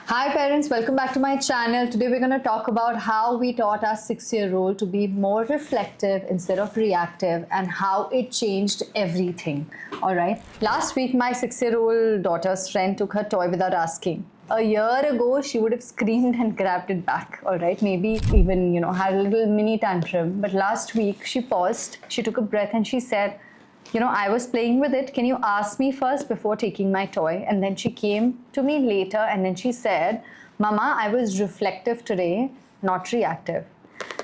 Hi parents, welcome back to my channel. Today we're going to talk about how we taught our 6-year-old to be more reflective instead of reactive and how it changed everything. Alright, last week my 6-year-old daughter's friend took her toy without asking. A year ago she would have screamed and grabbed it back, alright, maybe even had a little mini tantrum. But last week she paused, she took a breath and she said, I was playing with it. Can you ask me first before taking my toy? And then she came to me later and then she said, Mama, I was reflective today, not reactive.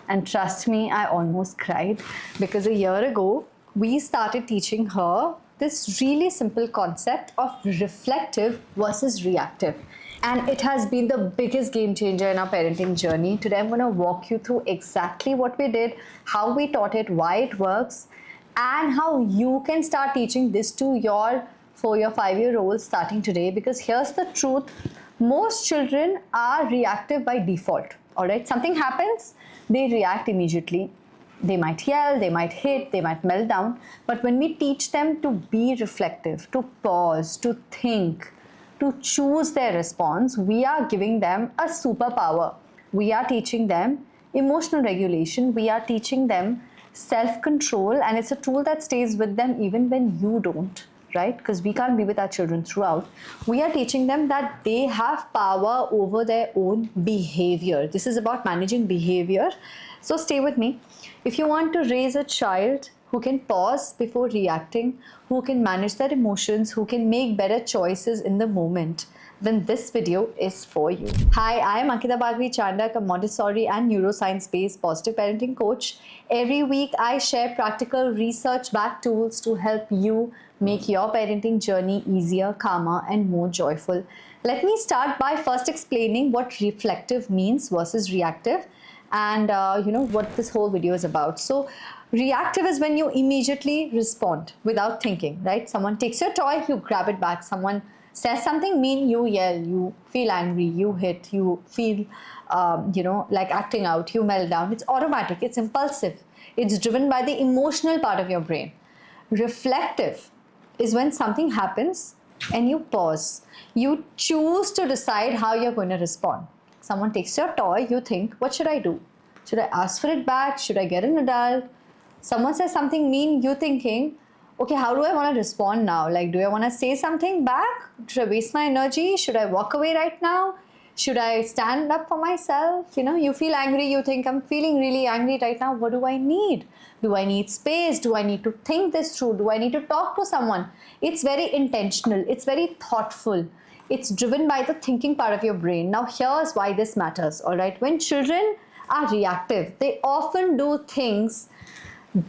And trust me, I almost cried because a year ago, we started teaching her this really simple concept of reflective versus reactive. And it has been the biggest game changer in our parenting journey. Today, I'm going to walk you through exactly what we did, how we taught it, why it works, and how you can start teaching this to your 4 or 5-year-olds starting today. Because here's the truth, most children are reactive by default. All right, something happens, they react immediately. They might yell, they might hit, they might melt down. But when we teach them to be reflective, to pause, to think, to choose their response, we are giving them a superpower. We are teaching them emotional regulation, we are teaching them self-control, and it's a tool that stays with them even when you don't, right? Because we can't be with our children throughout. We are teaching them that they have power over their own behavior. This is about managing behavior. So stay with me. If you want to raise a child who can pause before reacting, who can manage their emotions, who can make better choices in the moment, then this video is for you. Hi, I am Ankita Bagvi-Chandak, a Montessori and neuroscience-based positive parenting coach. Every week, I share practical research-backed tools to help you make your parenting journey easier, calmer, and more joyful. Let me start by first explaining what reflective means versus reactive, and what this whole video is about. So, reactive is when you immediately respond without thinking, right? Someone takes your toy, you grab it back. Someone says something mean, you yell, you feel angry, you hit, you feel, like acting out, you melt down. It's automatic, it's impulsive. It's driven by the emotional part of your brain. Reflective is when something happens and you pause. You choose to decide how you're going to respond. Someone takes your toy, you think, what should I do? Should I ask for it back? Should I get an adult? Someone says something mean, you thinking, okay, how do I want to respond now? Like, do I want to say something back? Should I waste my energy? Should I walk away right now? Should I stand up for myself? You feel angry, you think, I'm feeling really angry right now. What do I need? Do I need space? Do I need to think this through? Do I need to talk to someone? It's very intentional. It's very thoughtful. It's driven by the thinking part of your brain. Now, here's why this matters, all right? When children are reactive, they often do things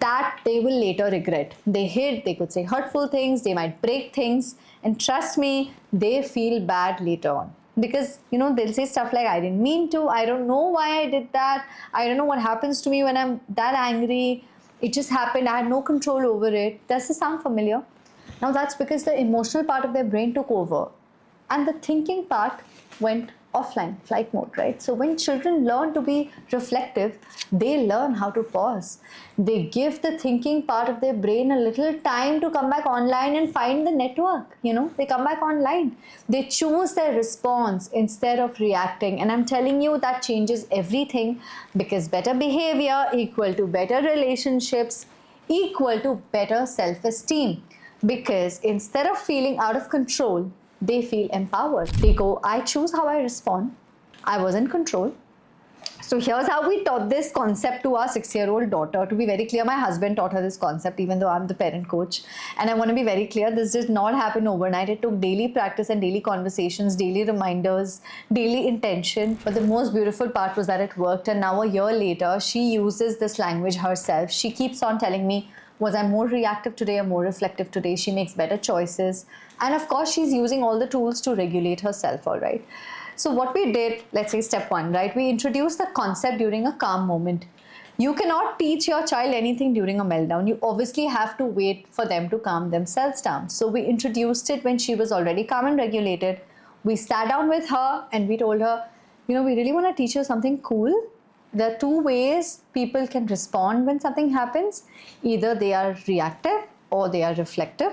that they will later regret. They hit, they could say hurtful things, they might break things, and trust me, they feel bad later on. Because, they'll say stuff like, I didn't mean to, I don't know why I did that, I don't know what happens to me when I'm that angry, it just happened, I had no control over it. Does this sound familiar? Now that's because the emotional part of their brain took over and the thinking part went offline, flight mode, right? So when children learn to be reflective, they learn how to pause. They give the thinking part of their brain a little time to come back online and find the network. They come back online. They choose their response instead of reacting. And I'm telling you, that changes everything, because better behavior equal to better relationships equal to better self-esteem. Because instead of feeling out of control, they feel empowered. They go, I choose how I respond. I was in control. So here's how we taught this concept to our 6-year-old daughter. To be very clear, my husband taught her this concept, even though I'm the parent coach. And I want to be very clear, this did not happen overnight. It took daily practice and daily conversations, daily reminders, daily intention. But the most beautiful part was that it worked. And now a year later, she uses this language herself. She keeps on telling me, was I more reactive today or more reflective today? She makes better choices. And of course, she's using all the tools to regulate herself, all right? So what we did, let's say step 1, right? We introduced the concept during a calm moment. You cannot teach your child anything during a meltdown. You obviously have to wait for them to calm themselves down. So we introduced it when she was already calm and regulated. We sat down with her and we told her, we really want to teach you something cool. There are 2 ways people can respond when something happens. Either they are reactive or they are reflective.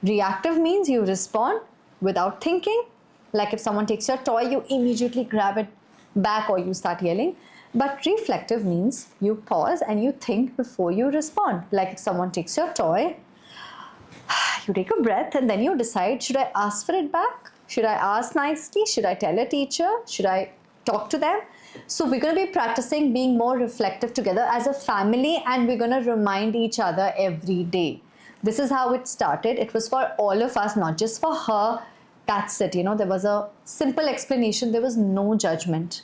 Reactive means you respond without thinking. Like if someone takes your toy, you immediately grab it back or you start yelling. But reflective means you pause and you think before you respond. Like if someone takes your toy, you take a breath and then you decide, should I ask for it back? Should I ask nicely? Should I tell a teacher? Should I talk to them? So we're going to be practicing being more reflective together as a family, and we're going to remind each other every day. This is how it started. It was for all of us, not just for her. That's it. There was a simple explanation. There was no judgment.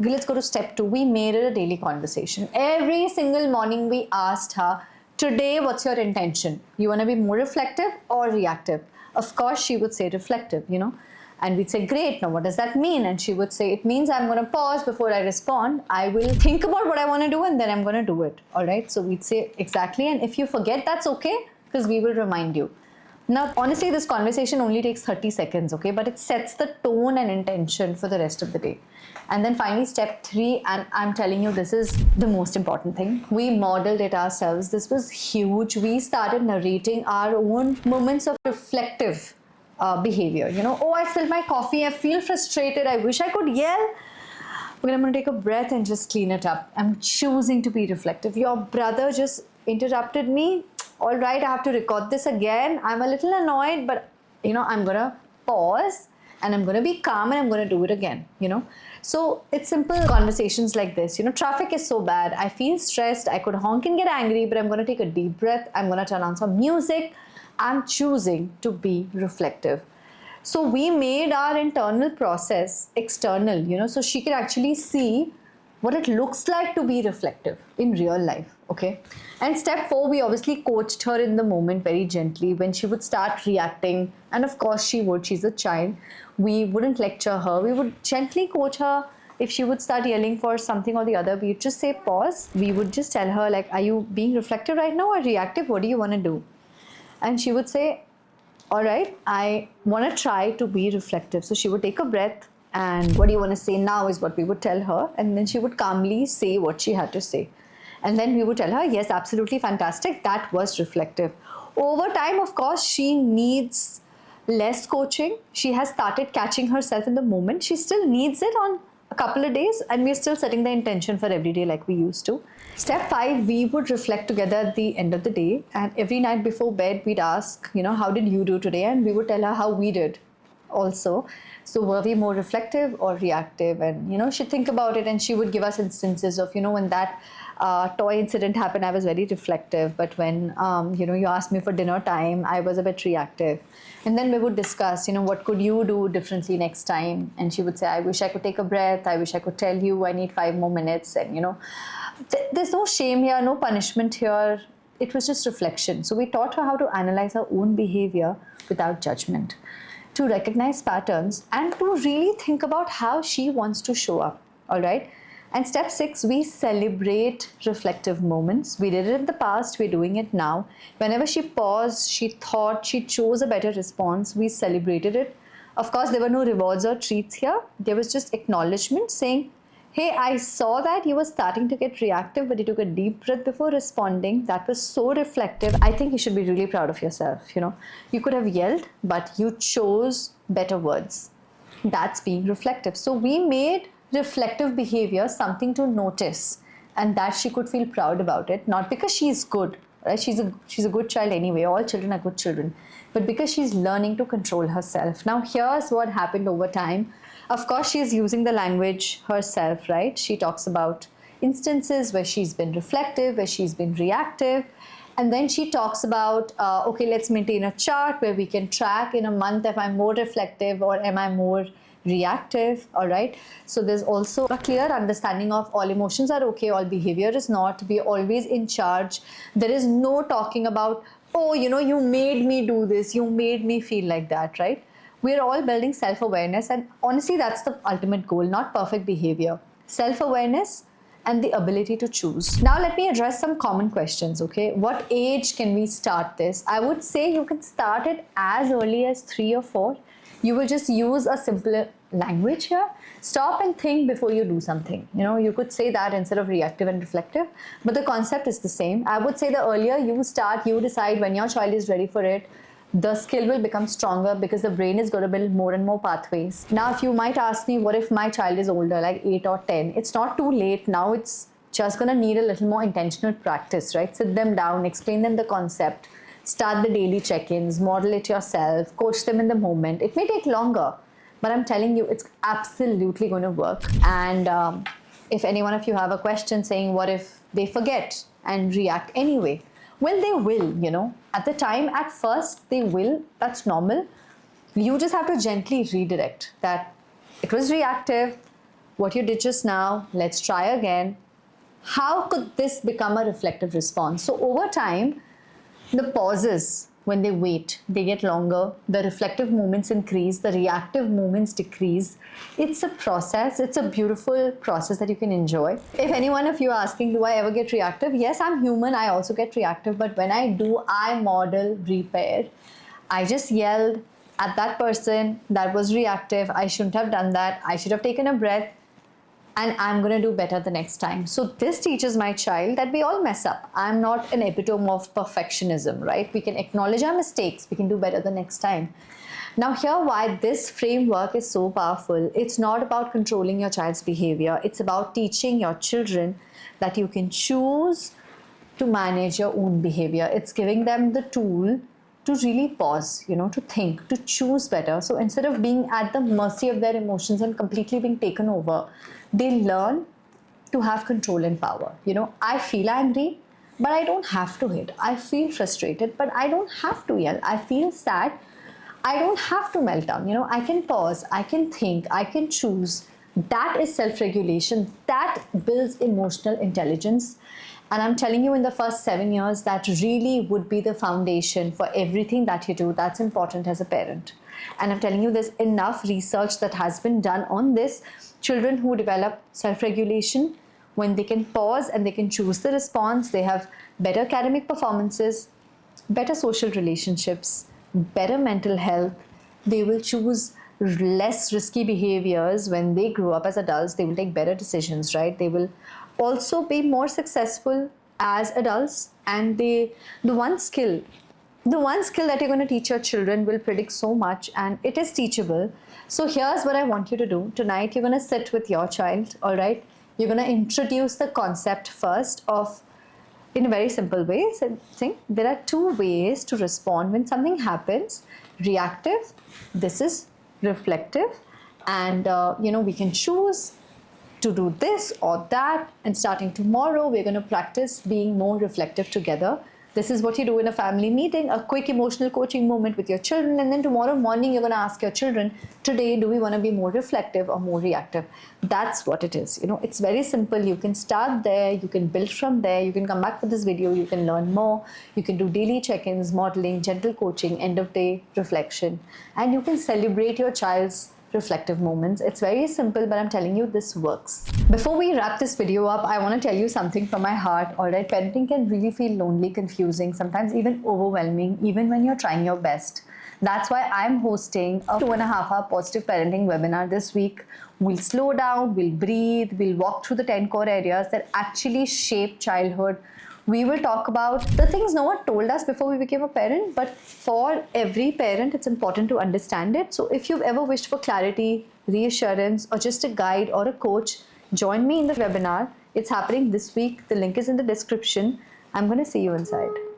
Okay, let's go to step 2. We made it a daily conversation. Every single morning we asked her, today, what's your intention? You want to be more reflective or reactive? Of course, she would say reflective, And we'd say, great, now what does that mean? And she would say, it means I'm going to pause before I respond. I will think about what I want to do and then I'm going to do it. All right. So we'd say exactly. And if you forget, that's okay, because we will remind you. Now, honestly, this conversation only takes 30 seconds, okay? But it sets the tone and intention for the rest of the day. And then finally, step 3, and I'm telling you, this is the most important thing. We modeled it ourselves. This was huge. We started narrating our own moments of reflective behavior. Oh, I spilled my coffee. I feel frustrated. I wish I could yell. But I'm going to take a breath and just clean it up. I'm choosing to be reflective. Your brother just interrupted me. All right, I have to record this again. I'm a little annoyed, but I'm going to pause and I'm going to be calm and I'm going to do it again, So it's simple conversations like this. Traffic is so bad. I feel stressed. I could honk and get angry, but I'm going to take a deep breath. I'm going to turn on some music. I'm choosing to be reflective. So we made our internal process external, so she could actually see what it looks like to be reflective in real life, okay? And step 4, we obviously coached her in the moment very gently when she would start reacting. And of course she would, she's a child. We wouldn't lecture her. We would gently coach her. If she would start yelling for something or the other, we'd just say pause. We would just tell her like, are you being reflective right now or reactive? What do you want to do? And she would say, all right, I want to try to be reflective. So she would take a breath. And what do you want to say now is what we would tell her. And then she would calmly say what she had to say. And then we would tell her, yes, absolutely fantastic. That was reflective. Over time, of course, she needs less coaching. She has started catching herself in the moment. She still needs it on a couple of days. And we're still setting the intention for every day like we used to. Step 5, we would reflect together at the end of the day. And every night before bed, we'd ask, how did you do today? And we would tell her how we did also. So were we more reflective or reactive? And she'd think about it and she would give us instances of when that toy incident happened, I was very reflective, but when you asked me for dinner time, I was a bit reactive. And then we would discuss what could you do differently next time? And she would say, I wish I could take a breath, I wish I could tell you I need 5 more minutes. And there's no shame here, no punishment here. It was just reflection. So we taught her how to analyze her own behavior without judgment, to recognize patterns, and to really think about how she wants to show up, all right? And step 6, we celebrate reflective moments. We did it in the past, we're doing it now. Whenever she paused, she thought, she chose a better response, we celebrated it. Of course, there were no rewards or treats here. There was just acknowledgement saying, hey, I saw that you were starting to get reactive, but you took a deep breath before responding. That was so reflective. I think you should be really proud of yourself. You could have yelled, but you chose better words. That's being reflective. So we made reflective behavior something to notice, and that she could feel proud about it, not because she's good, right? She's a good child anyway. All children are good children, but because she's learning to control herself. Now, here's what happened over time. Of course, she's using the language herself, right? She talks about instances where she's been reflective, where she's been reactive. And then she talks about, okay, let's maintain a chart where we can track in a month if I'm more reflective or am I more reactive, all right? So there's also a clear understanding of all emotions are okay, all behavior is not. We're always in charge. There is no talking about, oh, you made me do this, you made me feel like that, right? We're all building self-awareness, and honestly, that's the ultimate goal, not perfect behavior. Self-awareness and the ability to choose. Now, let me address some common questions, okay? What age can we start this? I would say you can start it as early as 3 or 4. You will just use a simpler language here. Stop and think before you do something. You could say that instead of reactive and reflective, but the concept is the same. I would say the earlier you start, you decide when your child is ready for it. the skill will become stronger because the brain is going to build more and more pathways. Now, if you might ask me, what if my child is older, like 8 or 10? It's not too late. Now it's just going to need a little more intentional practice, right? Sit them down, explain them the concept, start the daily check-ins, model it yourself, coach them in the moment. It may take longer, but I'm telling you, it's absolutely going to work. And if any one of you have a question saying, what if they forget and react anyway? Well, they will, At the time, at first, they will. That's normal. You just have to gently redirect that it was reactive. What you did just now, let's try again. How could this become a reflective response? So over time, the pauses, when they wait, they get longer. The reflective movements increase. The reactive movements decrease. It's a process. It's a beautiful process that you can enjoy. If any one of you are asking, do I ever get reactive? Yes, I'm human. I also get reactive. But when I do, I model repair. I just yelled at that person. That was reactive. I shouldn't have done that. I should have taken a breath. And I'm going to do better the next time. So this teaches my child that we all mess up. I'm not an epitome of perfectionism, right? We can acknowledge our mistakes. We can do better the next time. Now here, why this framework is so powerful. It's not about controlling your child's behavior. It's about teaching your children that you can choose to manage your own behavior. It's giving them the tool to really pause, to think, to choose better. So instead of being at the mercy of their emotions and completely being taken over, they learn to have control and power. I feel angry, but I don't have to hit. I feel frustrated, but I don't have to yell. I feel sad, I don't have to melt down. I can pause, I can think, I can choose. That is self-regulation. That builds emotional intelligence. And I'm telling you, in the first 7 years, that really would be the foundation for everything that you do that's important as a parent. And I'm telling you, there's enough research that has been done on this. Children who develop self-regulation, when they can pause and they can choose the response, they have better academic performances, better social relationships, better mental health. They will choose less risky behaviors. When they grow up as adults, they will take better decisions, right? They will also be more successful as adults. And the one skill that you're going to teach your children will predict so much, and it is teachable. So here's what I want you to do. Tonight, you're going to sit with your child, all right? You're going to introduce the concept first of, in a very simple way, saying there are 2 ways to respond when something happens. Reactive, this is reflective, and we can choose to do this or that. And starting tomorrow, we're going to practice being more reflective together. This is what you do in a family meeting, a quick emotional coaching moment with your children. And then tomorrow morning, you're going to ask your children, today, do we want to be more reflective or more reactive? That's what it is. It's very simple. You can start there. You can build from there. You can come back to this video. You can learn more. You can do daily check-ins, modeling, gentle coaching, end of day reflection. And you can celebrate your child's reflective moments. It's very simple, but I'm telling you, this works. Before we wrap this video up, I want to tell you something from my heart. All right, parenting can really feel lonely, confusing, sometimes even overwhelming, even when you're trying your best. That's why I'm hosting a 2.5-hour positive parenting webinar this week. We'll slow down, we'll breathe, we'll walk through the 10 core areas that actually shape childhood. We will talk about the things no one told us before we became a parent, but for every parent, it's important to understand it. So if you've ever wished for clarity, reassurance, or just a guide or a coach, join me in the webinar. It's happening this week. The link is in the description. I'm going to see you inside.